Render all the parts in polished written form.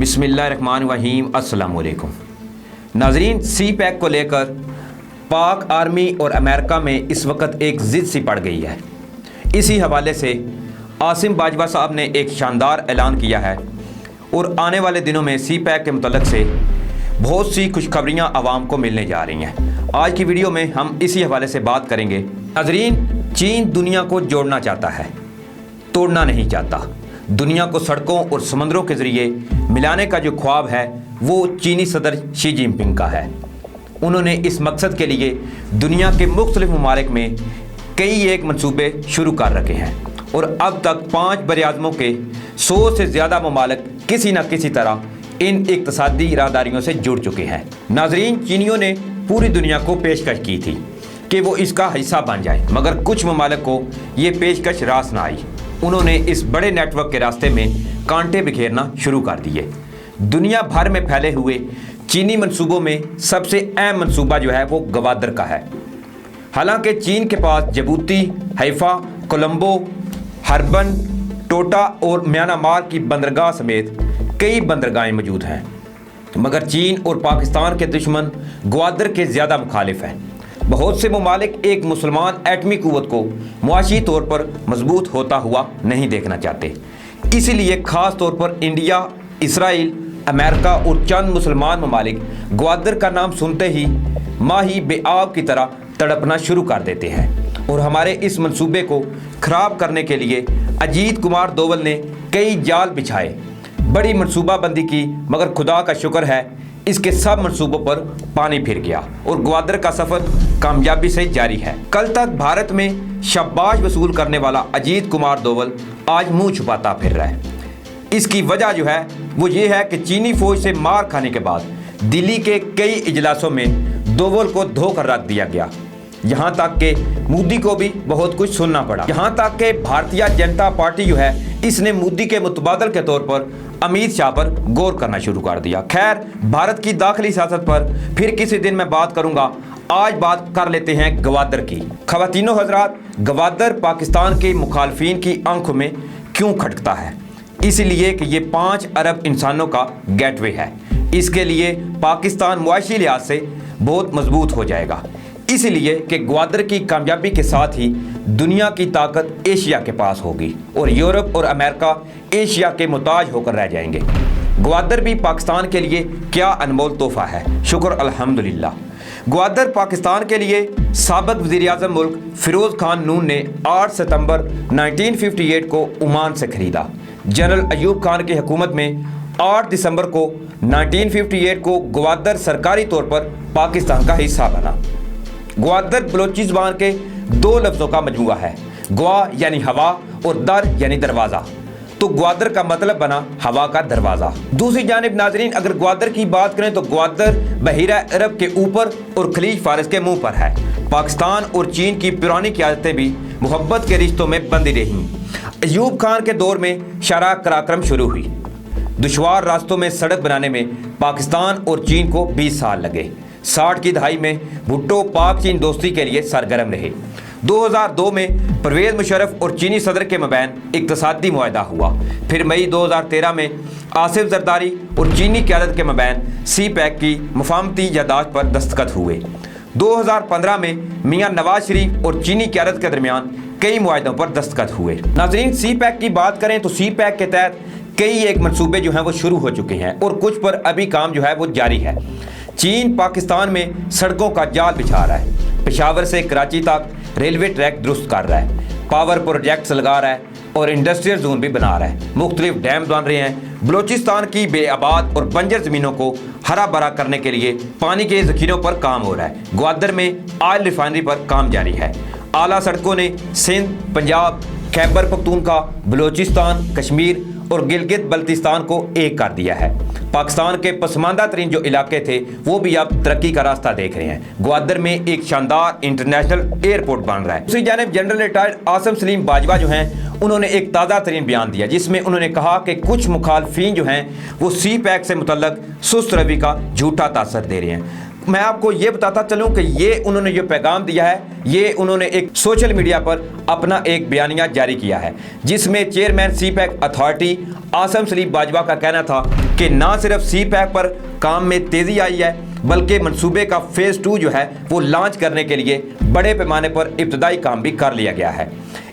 बिस्मिल्लाहिर्रहमानिर्रहीम अस्सलाम वालेकुम नाजरीन। सी पैक को लेकर पाक आर्मी और अमेरिका में इस वक्त एक ज़िद सी पड़ गई है। इसी हवाले से आसिम बाजवा साहब ने एक शानदार ऐलान किया है और आने वाले दिनों में सी पैक के मुतल्लिक़ से बहुत सी खुशखबरियाँ आवाम को मिलने जा रही हैं। आज की वीडियो में हम इसी हवाले से बात करेंगे। नाजरीन, चीन दुनिया को जोड़ना चाहता है, तोड़ना नहीं चाहता। दुनिया को सड़कों और समंदरों के ज़रिए मिलाने का जो ख्वाब है वो चीनी सदर शी जिनपिंग का है। उन्होंने इस मकसद के लिए दुनिया के मुख्तलिफ ममालिक में कई एक मंसूबे शुरू कर रखे हैं और अब तक 5 बरआज़मों के 100 से ज़्यादा ममालिक किसी न किसी तरह इन इक़्तिसादी इरादारियों से जुड़ चुके हैं। नाजरीन, चीनियों ने पूरी दुनिया को पेशकश की थी कि वो इसका हिस्सा बन जाए, मगर कुछ ममालिक को ये पेशकश रास ना आई। उन्होंने इस बड़े नेटवर्क के रास्ते में कांटे बिखेरना शुरू कर दिए। दुनिया भर में फैले हुए चीनी मंसूबों में सबसे अहम मंसूबा जो है वो गवादर का है। हालांकि चीन के पास जबूती, हैफा, कोलंबो, हरबन, टोटा और म्यांमार की बंदरगाह समेत कई बंदरगाहें मौजूद हैं, मगर चीन और पाकिस्तान के दुश्मन ग्वादर के ज़्यादा मुखालिफ हैं। बहुत से ममालिक एक मुसलमान एटमी क़ुव्वत को मुआशी तौर पर मजबूत होता हुआ नहीं देखना चाहते। इसीलिए ख़ास तौर पर इंडिया, इसराइल, अमेरिका और चंद मुसलमान ममालिक ग्वादर का नाम सुनते ही माही बेआब की तरह तड़पना शुरू कर देते हैं और हमारे इस मंसूबे को ख़राब करने के लिए अजीत कुमार दोवल ने कई जाल बिछाए, बड़ी मनसूबाबंदी की, मगर खुदा का शुक्र है इसके सब मंसूबों पर पानी फिर गया और ग्वादर का सफ़र कामयाबी से जारी है। कल तक भारत में शाबाश वसूल करने वाला अजीत कुमार दोवल आज मुंह छुपाता फिर रहा है। इसकी वजह जो है वो ये है कि चीनी फौज से मार खाने के बाद दिल्ली के कई इजलासों में दोवल को धोकर रख दिया गया। यहाँ तक कि मोदी को भी बहुत कुछ सुनना पड़ा। यहाँ तक कि भारतीय जनता पार्टी जो है इसने मोदी के मुतबादल के तौर पर अमित शाह पर गौर करना शुरू कर दिया। खैर, भारत की दाखिली सियासत पर फिर किसी दिन मैं बात करूंगा। आज बात कर लेते हैं गवादर की। ख़वातीनो हज़रात, गवादर पाकिस्तान के मुखालफिन की आंखों में क्यों खटकता है? इसलिए कि ये 5 अरब इंसानों का गेटवे है। इसके लिए पाकिस्तान मुआशी लिहाज से बहुत मजबूत हो जाएगा, इसलिए कि ग्वादर की कामयाबी के साथ ही दुनिया की ताकत एशिया के पास होगी और यूरोप और अमेरिका एशिया के मुताज होकर रह जाएंगे। ग्वादर भी पाकिस्तान के लिए क्या अनमोल तोहफा है, शुक्र अल्हम्दुलिल्लाह। ग्वादर पाकिस्तान के लिए साबिक़ वज़ीर-ए-आज़म मुल्क फ़िरोज़ खान नून ने 8 सितंबर 1958 को ओमान से ख़रीदा। जनरल अयूब खान की हुकूमत में 8 दिसंबर को 1958 को ग्वादर सरकारी तौर पर पाकिस्तान का हिस्सा बना। ग्वादर बलोची ज़बान के 2 लफ्ज़ों का मजमूआ है, ग्वा यानी हवा और दर यानी दरवाज़ा। तो ग्वादर का मतलब बना हवा का दरवाज़ा। दूसरी जानिब नाजरीन, अगर ग्वादर की बात करें तो ग्वादर बहीरा अरब के ऊपर और खलीज फारस के मुंह पर है। पाकिस्तान और चीन की पुरानी क़यादतें भी मोहब्बत के रिश्तों में बंधी रहीं। अयूब खान के दौर में शराह पराक्रम शुरू हुई। दुश्वार रास्तों में सड़क बनाने में पाकिस्तान और चीन को 20 साल लगे। 60 की दहाई में भुट्टो पाक चीन दोस्ती के लिए सरगर्म रहे। 2002 में परवेज़ मुशर्रफ और चीनी सदर के मबैन इक़्तिसादी मुआहदा हुआ। फिर मई 2013 में आसिफ जरदारी और चीनी क़यादत के मबैन सी पैक की मुफाहमती यादाश्त पर दस्तखत हुए। 2015 में मियाँ नवाज शरीफ और चीनी क़यादत के दरमियान कई मुआहदों पर दस्तखत हुए। नाज़रीन, सी पैक की बात करें तो सी पैक के तहत कई एक मनसूबे जो हैं वो शुरू हो चुके हैं और कुछ पर अभी काम जो है वो जारी है। चीन पाकिस्तान में सड़कों का जाल बिछा रहा है, पेशावर से कराची तक रेलवे ट्रैक दुरुस्त कर रहा है, पावर प्रोजेक्ट्स लगा रहा है और इंडस्ट्रियल जोन भी बना रहा है। मुख्तलिफ डैम बन रहे हैं। बलोचिस्तान की बेआबाद और बंजर ज़मीनों को हरा भरा करने के लिए पानी के ज़ख़ीरों पर काम हो रहा है। ग्वादर में ऑयल रिफाइनरी पर काम जारी है। आला सड़कों ने सिंध, पंजाब, खैबर पख्तूनख्वा, बलोचिस्तान, कश्मीर और गिलगित बल्तिस्तान को एक कर दिया है। पाकिस्तान के पसमानदा तरीन जो इलाके थे वो भी अब तरक्की का रास्ता देख रहे हैं। ग्वादर में एक शानदार इंटरनेशनल एयरपोर्ट बन रहा है। दूसरी जानिब जनरल रिटायर्ड आसिम सलीम बाजवा जो हैं उन्होंने एक ताज़ा तरीन बयान दिया, जिसमें उन्होंने कहा कि कुछ मुखालफिन जो हैं वो सी पैक से मुतल्लक सुस्त रवि का झूठा तासर दे रहे हैं। मैं आपको ये बताता चलूं कि ये उन्होंने जो पैगाम दिया है ये उन्होंने एक सोशल मीडिया पर अपना एक बयानिया जारी किया है, जिसमें chairman C pack authority Asim Salim Bajwa का कहना था कि ना सिर्फ सी पैक पर काम में तेज़ी आई है, बल्कि मंसूबे का फेज़ 2 जो है वो लॉन्च करने के लिए बड़े पैमाने पर इब्तदाई काम भी कर लिया गया है।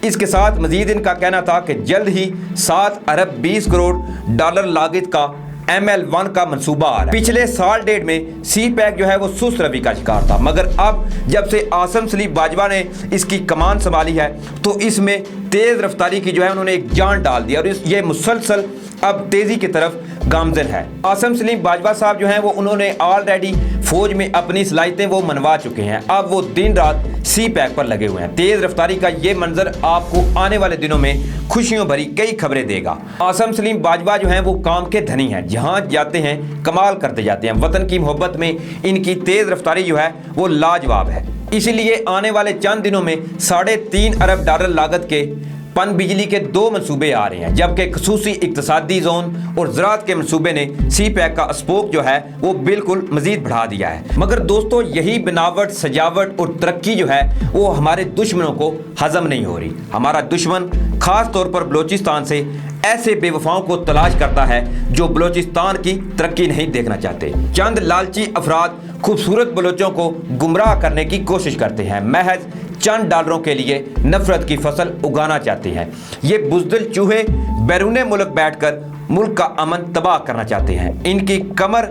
इसके साथ मजीद इनका कहना था कि जल्द ही 7 अरब 20 करोड़ डॉलर लागत का ML1 का मंसूबा आ रहा है। पिछले साल डेढ़ में सी पैक जो है वो सुस्त रवि का शिकार था, मगर अब जब से आसिम सलीम बाजवा ने इसकी कमान संभाली है तो इसमें तेज़ रफ्तारी की जो है उन्होंने एक जान डाल दी और ये मुसलसल अब तेज़ी की तरफ गामजन है। आसिम सलीम बाजवा साहब जो हैं वो उन्होंने ऑलरेडी फौज में अपनी सलाहियतें वो मनवा चुके हैं। अब वो दिन रात सी पैक पर लगे हुए हैं। तेज़ रफ्तारी का ये मंजर आपको आने वाले दिनों में खुशियों भरी कई खबरें देगा। आसिम सलीम बाजवा जो हैं वो काम के धनी हैं, जहां जाते हैं कमाल करते जाते हैं। वतन की मोहब्बत में इनकी तेज़ रफ्तारी जो है वो लाजवाब है। इसीलिए आने वाले चंद दिनों में 3.5 अरब डॉलर लागत के पन बिजली के 2 मंसूबे आ रहे हैं, जबकि खसूसी इक्तसादी जोन और ज़राअत के मंसूबे ने सी पैक का स्पोक जो है वो बिल्कुल मजीद बढ़ा दिया है। मगर दोस्तों, यही बनावट, सजावट और तरक्की जो है वो हमारे दुश्मनों को हजम नहीं हो रही। हमारा दुश्मन खास तौर पर बलोचिस्तान से ऐसे बेवफाओं को तलाश करता है जो बलोचिस्तान की तरक्की नहीं देखना चाहते। चंद लालची अफराद खूबसूरत बलोचों को गुमराह करने की कोशिश करते हैं, महज चंद डॉलरों के लिए नफरत की फसल उगाना चाहते हैं। ये बुज़दिल चूहे बैरूने मुल्क बैठकर मुल्क का अमन तबाह करना चाहते हैं। इनकी कमर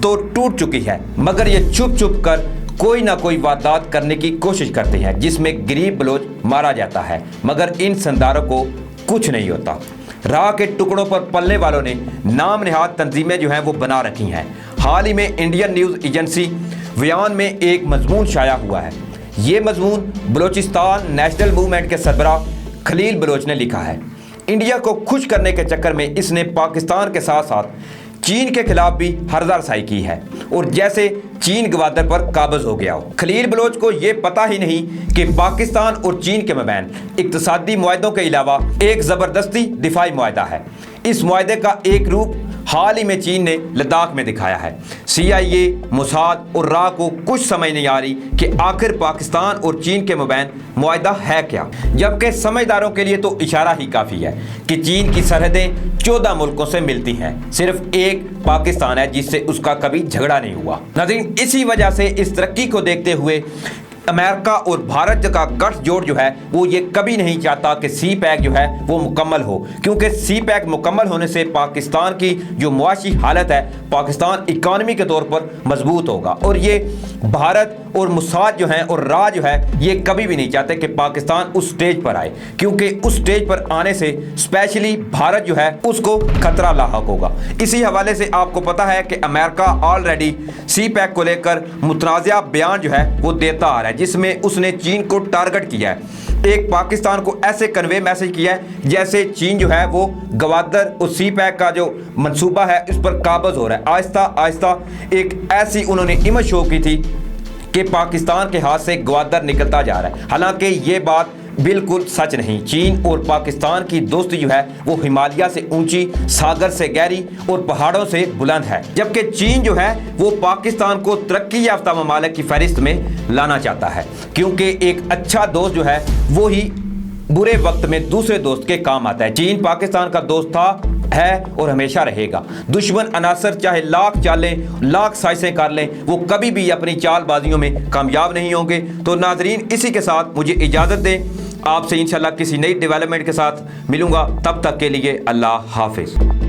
तो टूट चुकी है, मगर ये छुप छुप कर कोई ना कोई वारदात करने की कोशिश करते हैं जिसमें गरीब बलोच मारा जाता है, मगर इन संदारों को कुछ नहीं होता। राह के टुकड़ों पर पलने वालों ने नाम निहाद तंजीमें जो हैं वो बना रखी हैं। हाल ही में इंडियन न्यूज़ एजेंसी बयान में एक मजमून शाया हुआ है। ये मजमून बलोचिस्तान नेशनल मूवमेंट के सरबराह खलील बलोच ने लिखा है। इंडिया को खुश करने के चक्कर में इसने पाकिस्तान के साथ साथ चीन के खिलाफ भी हरजारसाई की है और जैसे चीन गवादर पर काबज हो गया हो। खलील बलोच को ये पता ही नहीं कि पाकिस्तान और चीन के मबैन इक्तसादी मुआहदों के अलावा एक ज़बरदस्ती दिफाई मुआहदा है। इस मुआहदे का एक रूप हाल ही में चीन ने लद्दाख में दिखाया है। CIA, मोसाद और राह को कुछ समझ नहीं आ रही कि आखिर पाकिस्तान और चीन के मबैन मुआहदा है क्या, जबकि समझदारों के लिए तो इशारा ही काफ़ी है कि चीन की सरहदें 14 मुल्कों से मिलती हैं, सिर्फ एक पाकिस्तान है जिससे उसका कभी झगड़ा नहीं हुआ। नाज़रीन, इसी वजह से इस तरक्की को देखते हुए अमेरिका और भारत का गठजोड़ जो है वो ये कभी नहीं चाहता कि सी पैक जो है वो मुकम्मल हो, क्योंकि सी पैक मुकम्मल होने से पाकिस्तान की जो मुआशी हालत है, पाकिस्तान इकानमी के तौर पर मजबूत होगा। और ये भारत और मोसाद जो हैं और राह जो है ये कभी भी नहीं चाहते कि पाकिस्तान उस स्टेज पर आए, क्योंकि उस स्टेज पर आने से स्पेशली भारत जो है उसको खतरा लाहक होगा। इसी हवाले से आपको पता है कि अमेरिका ऑलरेडी सी पैक को लेकर मुतनाज़ा बयान जो है वो देता आ रहा है, जिसमें उसने चीन को टारगेट किया है। एक पाकिस्तान को ऐसे कन्वे मैसेज किया है जैसे चीन जो है वो गवादर और सी पैक का जो मंसूबा है उस पर काबज हो रहा है। आहिस्ता आहिस्ता एक ऐसी उन्होंने इमेज शो की थी कि पाकिस्तान के हाथ से गवादर निकलता जा रहा है। हालांकि ये बात बिल्कुल सच नहीं। चीन और पाकिस्तान की दोस्ती जो है वो हिमालय से ऊंची, सागर से गहरी और पहाड़ों से बुलंद है, जबकि चीन जो है वो पाकिस्तान को तरक्की याफ्ता ममालिक की फहरिस्त में लाना चाहता है, क्योंकि एक अच्छा दोस्त जो है वो ही बुरे वक्त में दूसरे दोस्त के काम आता है। चीन पाकिस्तान का दोस्त था, है और हमेशा रहेगा। दुश्मन अनासर चाहे लाख चालें, लाख साजिशें कर लें, वो कभी भी अपनी चालबाजियों में कामयाब नहीं होंगे। तो नाजरीन, इसी के साथ मुझे इजाज़त दें। आपसे इंशाल्लाह किसी नई डेवलपमेंट के साथ मिलूंगा। तब तक के लिए अल्लाह हाफिज़।